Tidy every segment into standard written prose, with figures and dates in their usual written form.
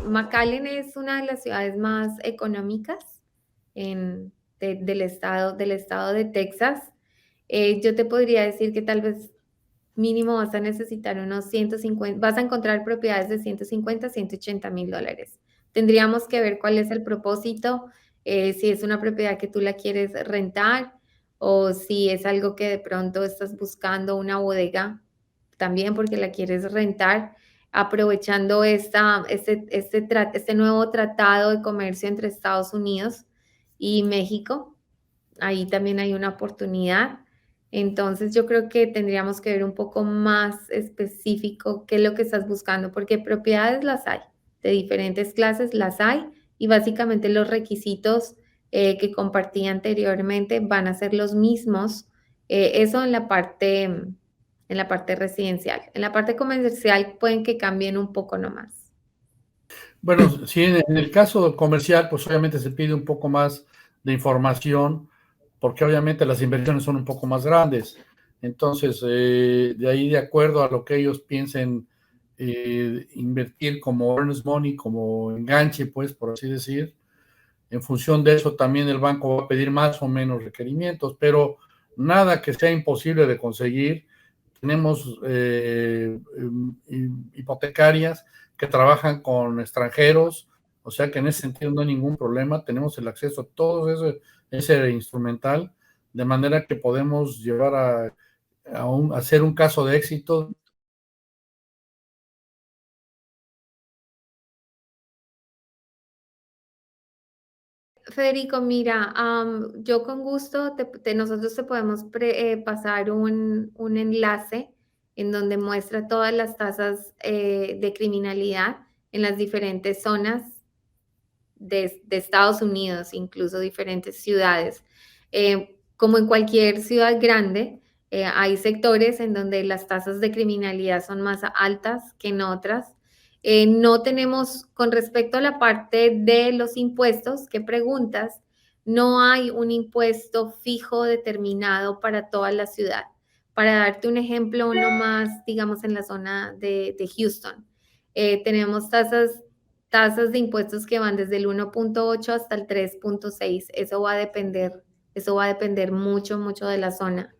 McAllen es una de las ciudades más económicas del estado de Texas. Yo te podría decir que tal vez mínimo vas a necesitar unos 150, vas a encontrar propiedades de 150, $180,000. Tendríamos que ver cuál es el propósito, si es una propiedad que tú la quieres rentar o si es algo que de pronto estás buscando una bodega también porque la quieres rentar, aprovechando este nuevo tratado de comercio entre Estados Unidos y México. Ahí también hay una oportunidad. Entonces yo creo que tendríamos que ver un poco más específico qué es lo que estás buscando, porque propiedades las hay, de diferentes clases las hay y básicamente los requisitos que compartí anteriormente van a ser los mismos. Eso en la parte residencial. En la parte comercial pueden que cambien un poco nomás. Bueno, sí, en el caso comercial, pues obviamente se pide un poco más de información, porque obviamente las inversiones son un poco más grandes. Entonces, de ahí, de acuerdo a lo que ellos piensen invertir como earnest money, como enganche, pues, por así decir, en función de eso también el banco va a pedir más o menos requerimientos, pero nada que sea imposible de conseguir. Tenemos hipotecarias que trabajan con extranjeros, o sea que en ese sentido no hay ningún problema, tenemos el acceso a todo ese instrumental, de manera que podemos llevar a hacer un caso de éxito. Federico, mira, yo con gusto, nosotros te podemos pasar un enlace en donde muestra todas las tasas de criminalidad en las diferentes zonas de Estados Unidos, incluso diferentes ciudades. Como en cualquier ciudad grande, hay sectores en donde las tasas de criminalidad son más altas que en otras. No tenemos, con respecto a la parte de los impuestos que preguntas, no hay un impuesto fijo determinado para toda la ciudad. Para darte un ejemplo, uno más, digamos, en la zona de Houston, tenemos tasas de impuestos que van desde el 1,8 hasta el 3,6. Eso va a depender mucho, mucho de la zona.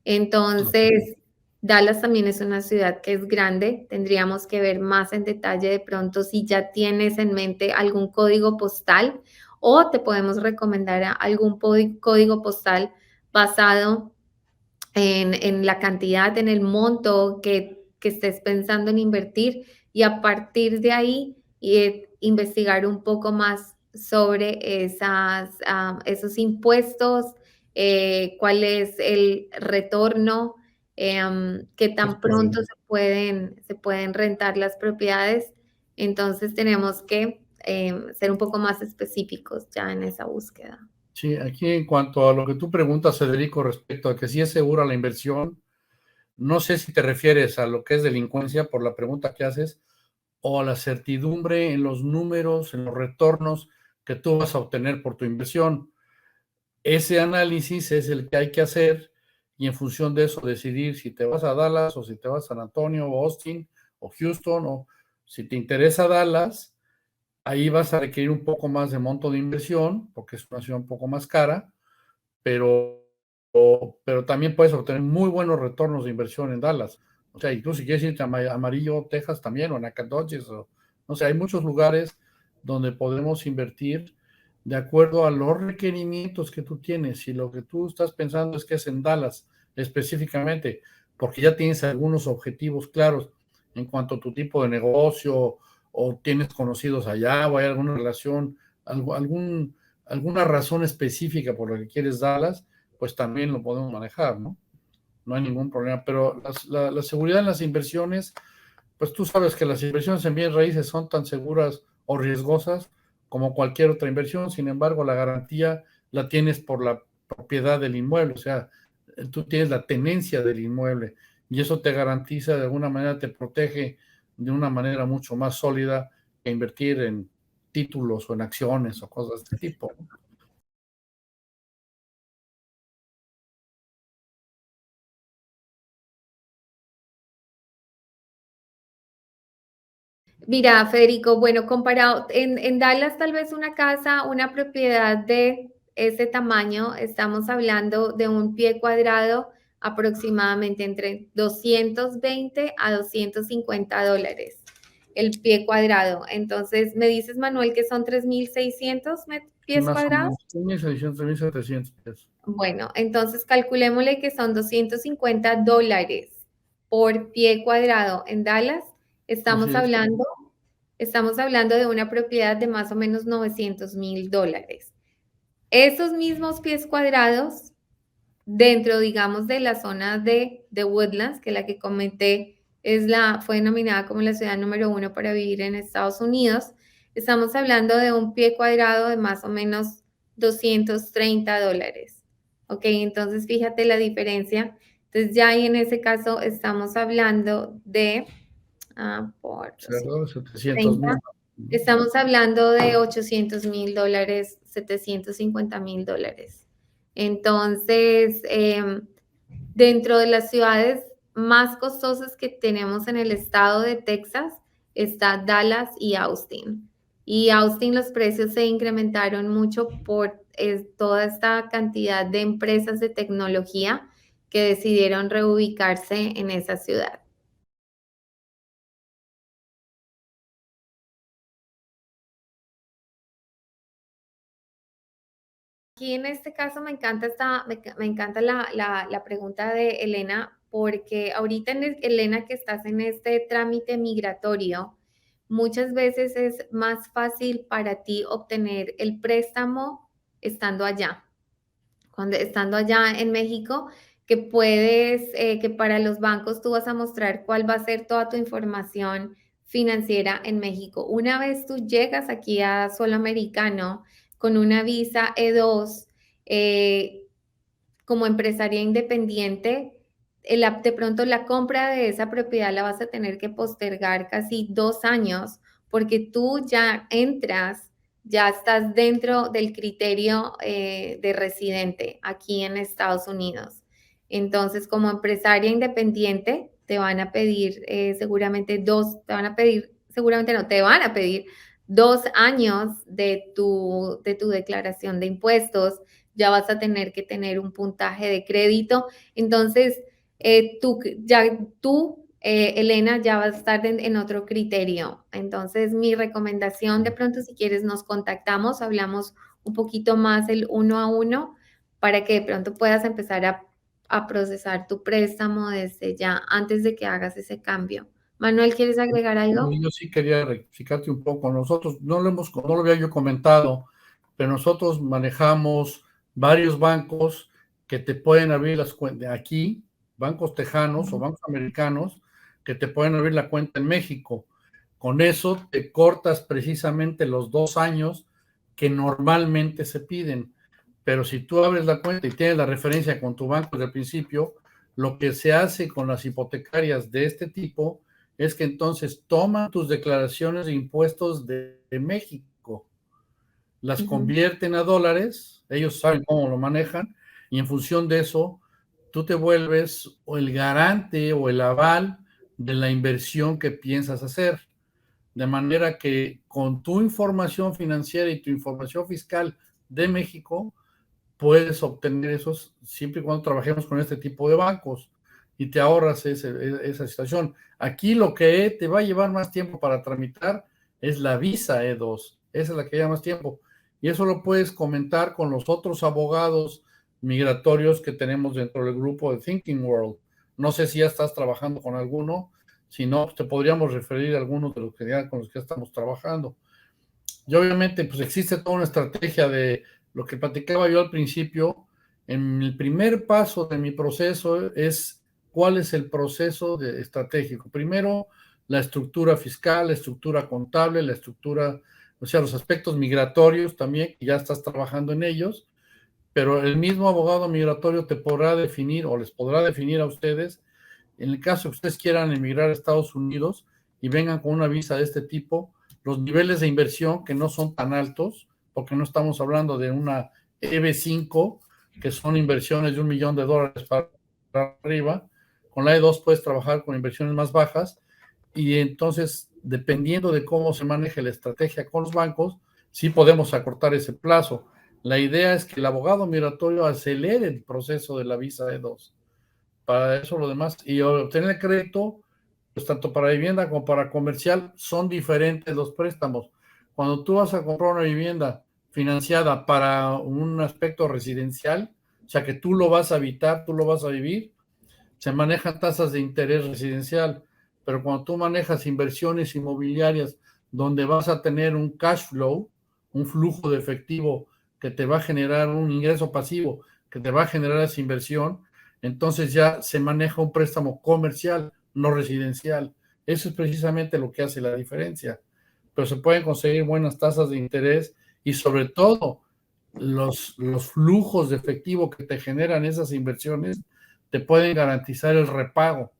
Entonces, Dallas también es una ciudad que es grande. Tendríamos que ver más en detalle de pronto si ya tienes en mente algún código postal o te podemos recomendar algún código postal basado en la cantidad, en el monto que estés pensando en invertir y a partir de ahí investigar un poco más sobre esos impuestos, cuál es el retorno, qué tan pronto se pueden rentar las propiedades. Entonces tenemos que ser un poco más específicos ya en esa búsqueda. Sí, aquí en cuanto a lo que tú preguntas, Federico, respecto a que si es segura la inversión, no sé si te refieres a lo que es delincuencia por la pregunta que haces o a la certidumbre en los números, en los retornos que tú vas a obtener por tu inversión. Ese análisis es el que hay que hacer y en función de eso decidir si te vas a Dallas o si te vas a San Antonio o Austin o Houston, o si te interesa Dallas, ahí vas a requerir un poco más de monto de inversión porque es una ciudad un poco más cara, pero, pero también puedes obtener muy buenos retornos de inversión en Dallas. O sea, incluso si quieres irte a Amarillo, Texas también, o Nacogdoches, o no sé, hay muchos lugares donde podemos invertir de acuerdo a los requerimientos que tú tienes. Si lo que tú estás pensando es que es en Dallas específicamente, porque ya tienes algunos objetivos claros en cuanto a tu tipo de negocio, o tienes conocidos allá, o hay alguna relación, alguna razón específica por la que quieres Dallas, pues también lo podemos manejar, ¿no? No hay ningún problema, pero la seguridad en las inversiones, pues tú sabes que las inversiones en bienes raíces son tan seguras o riesgosas como cualquier otra inversión. Sin embargo, la garantía la tienes por la propiedad del inmueble, o sea, tú tienes la tenencia del inmueble y eso te garantiza, de alguna manera te protege de una manera mucho más sólida que invertir en títulos o en acciones o cosas de este tipo. Mira, Federico, bueno, comparado en Dallas, tal vez una casa, una propiedad de ese tamaño, estamos hablando de un pie cuadrado aproximadamente entre 220 a $250 el pie cuadrado. Entonces, me dices, Manuel, que son 3.600 pies Más o cuadrados. menos, 1.600, 1.700 pesos. Bueno, entonces calculémosle que son $250 por pie cuadrado en Dallas. Así Estamos es. hablando, estamos hablando de una propiedad de más o menos $900,000. Esos mismos pies cuadrados dentro, digamos, de la zona de Woodlands, que la que comenté fue denominada como la ciudad número 1 para vivir en Estados Unidos. Estamos hablando de un pie cuadrado de más o menos $230. Ok, entonces fíjate la diferencia. Entonces ya ahí en ese caso estamos hablando de, por Cerrado, 700 30, mil. estamos hablando de $800,000, $750,000. Entonces, dentro de las ciudades más costosas que tenemos en el estado de Texas está Dallas y Austin. Y Austin los precios se incrementaron mucho por toda esta cantidad de empresas de tecnología que decidieron reubicarse en esa ciudad. Aquí en este caso me encanta me encanta la pregunta de Elena, porque ahorita, Elena, que estás en este trámite migratorio, muchas veces es más fácil para ti obtener el préstamo estando allá. Cuando estando allá en México, que para los bancos tú vas a mostrar cuál va a ser toda tu información financiera en México. Una vez tú llegas aquí a Suelo Americano con una visa E2, eh, como empresaria independiente, de pronto la compra de esa propiedad la vas a tener que postergar casi 2 años porque tú ya entras, ya estás dentro del criterio de residente aquí en Estados Unidos. Entonces, como empresaria independiente, te van a pedir seguramente no, te van a pedir 2 años de tu declaración de impuestos, ya vas a tener que tener un puntaje de crédito. Entonces, Elena, ya vas a estar en otro criterio. Entonces, mi recomendación, de pronto, si quieres, nos contactamos, hablamos un poquito más el 1 a 1 para que de pronto puedas empezar a procesar tu préstamo desde ya, antes de que hagas ese cambio. Manuel, ¿quieres agregar algo? Yo sí quería rectificarte un poco. Nosotros no lo había yo comentado, pero nosotros manejamos varios bancos que te pueden abrir las cuentas aquí, bancos tejanos o bancos americanos, que te pueden abrir la cuenta en México. Con eso te cortas precisamente los 2 años que normalmente se piden. Pero si tú abres la cuenta y tienes la referencia con tu banco desde el principio, lo que se hace con las hipotecarias de este tipo es que entonces toman tus declaraciones de impuestos de México, las Ujú. convierten a dólares, ellos saben cómo lo manejan, y en función de eso, tú te vuelves o el garante o el aval de la inversión que piensas hacer. De manera que con tu información financiera y tu información fiscal de México, puedes obtener esos siempre y cuando trabajemos con este tipo de bancos y te ahorras esa situación. Aquí lo que te va a llevar más tiempo para tramitar es la visa E2, esa es la que lleva más tiempo. Y eso lo puedes comentar con los otros abogados migratorios que tenemos dentro del grupo de Thinking World. No sé si ya estás trabajando con alguno, si no, pues te podríamos referir a algunos de los que ya, con los que ya estamos trabajando. Y obviamente, pues existe toda una estrategia de lo que platicaba yo al principio. En el primer paso de mi proceso es cuál es el proceso estratégico. Primero, la estructura fiscal, la estructura contable, la estructura, o sea, los aspectos migratorios también, que ya estás trabajando en ellos, pero el mismo abogado migratorio te podrá definir o les podrá definir a ustedes, en el caso que ustedes quieran emigrar a Estados Unidos y vengan con una visa de este tipo, los niveles de inversión que no son tan altos, porque no estamos hablando de una EB5, que son inversiones de $1 millón para arriba. Con la E2 puedes trabajar con inversiones más bajas y entonces dependiendo de cómo se maneje la estrategia con los bancos, sí podemos acortar ese plazo. La idea es que el abogado migratorio acelere el proceso de la visa E2. Para eso lo demás, y obtener crédito, pues tanto para vivienda como para comercial, son diferentes los préstamos. Cuando tú vas a comprar una vivienda financiada para un aspecto residencial, o sea que tú lo vas a habitar, tú lo vas a vivir, se manejan tasas de interés residencial, pero cuando tú manejas inversiones inmobiliarias donde vas a tener un cash flow, un flujo de efectivo que te va a generar un ingreso pasivo, que te va a generar esa inversión, entonces ya se maneja un préstamo comercial, no residencial. Eso es precisamente lo que hace la diferencia. Pero se pueden conseguir buenas tasas de interés y sobre todo los flujos de efectivo que te generan esas inversiones te pueden garantizar el repago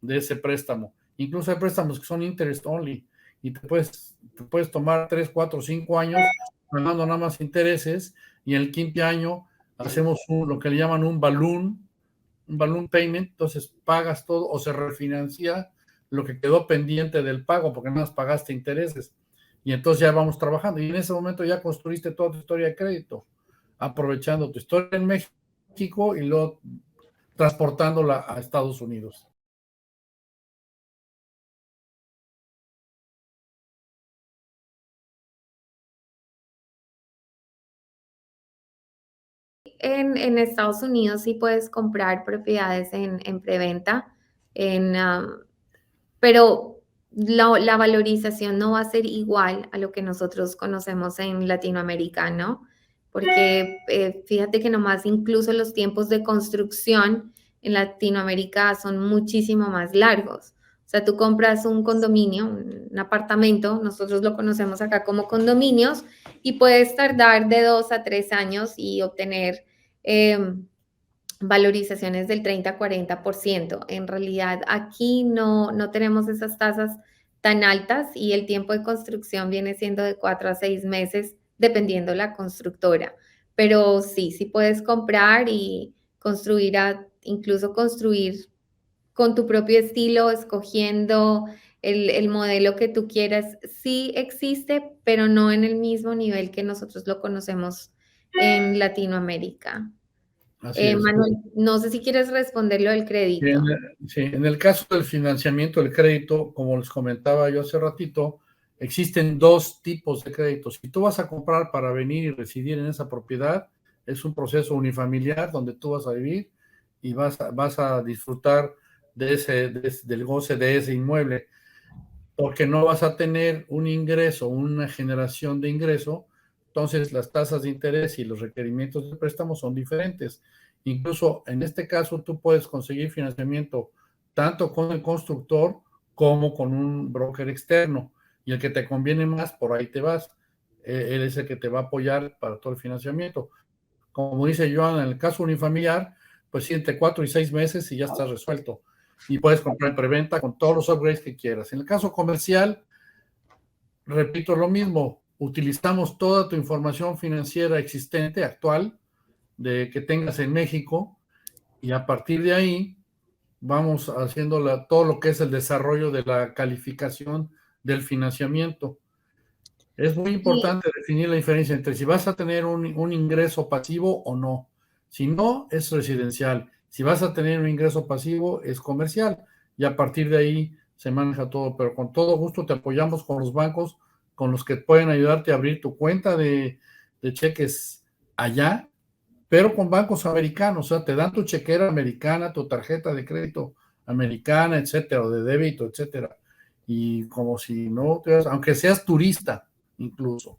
de ese préstamo. Incluso hay préstamos que son interest only y te puedes tomar 3, 4, 5 años pagando nada más intereses y en el quinto año hacemos lo que le llaman un balloon payment, entonces pagas todo o se refinancia lo que quedó pendiente del pago porque nada más pagaste intereses y entonces ya vamos trabajando y en ese momento ya construiste toda tu historia de crédito aprovechando tu historia en México y luego transportándola a Estados Unidos. En Estados Unidos sí puedes comprar propiedades en preventa, pero la valorización no va a ser igual a lo que nosotros conocemos en Latinoamérica, ¿no? Porque fíjate que nomás incluso los tiempos de construcción en Latinoamérica son muchísimo más largos. O sea, tú compras un condominio, un apartamento, nosotros lo conocemos acá como condominios, y puedes tardar de 2 a 3 años y obtener valorizaciones del 30 a 40%. En realidad aquí no tenemos esas tasas tan altas y el tiempo de construcción viene siendo de 4 a 6 meses, dependiendo la constructora. Pero sí puedes comprar y construir, incluso construir con tu propio estilo, escogiendo el modelo que tú quieras. Sí existe, pero no en el mismo nivel que nosotros lo conocemos en Latinoamérica. Así es. Manuel, no sé si quieres responder lo del crédito. Sí, en el caso del financiamiento del crédito, como les comentaba yo hace ratito, existen dos tipos de créditos. Si tú vas a comprar para venir y residir en esa propiedad, es un proceso unifamiliar donde tú vas a vivir y vas a disfrutar del goce de ese inmueble, porque no vas a tener un ingreso, una generación de ingreso, entonces las tasas de interés y los requerimientos de préstamo son diferentes. Incluso en este caso tú puedes conseguir financiamiento tanto con el constructor como con un broker externo, y el que te conviene más, por ahí te vas. Él es el que te va a apoyar para todo el financiamiento. Como dice Joan, en el caso unifamiliar, pues sí, entre 4 y 6 meses y ya está resuelto. Y puedes comprar en preventa con todos los upgrades que quieras. En el caso comercial, repito lo mismo, utilizamos toda tu información financiera existente, actual, de que tengas en México, y a partir de ahí vamos haciendo todo lo que es el desarrollo de la calificación del financiamiento. Es muy Y, importante definir la diferencia entre si vas a tener un ingreso pasivo o no. Si no, es residencial. Si vas a tener un ingreso pasivo, es comercial. Y a partir de ahí se maneja todo. Pero con todo gusto te apoyamos con los bancos, con los que pueden ayudarte a abrir tu cuenta de cheques allá, pero con bancos americanos. O sea, te dan tu chequera americana, tu tarjeta de crédito americana, etcétera, o de débito, etcétera. Y como si no, aunque seas turista, incluso.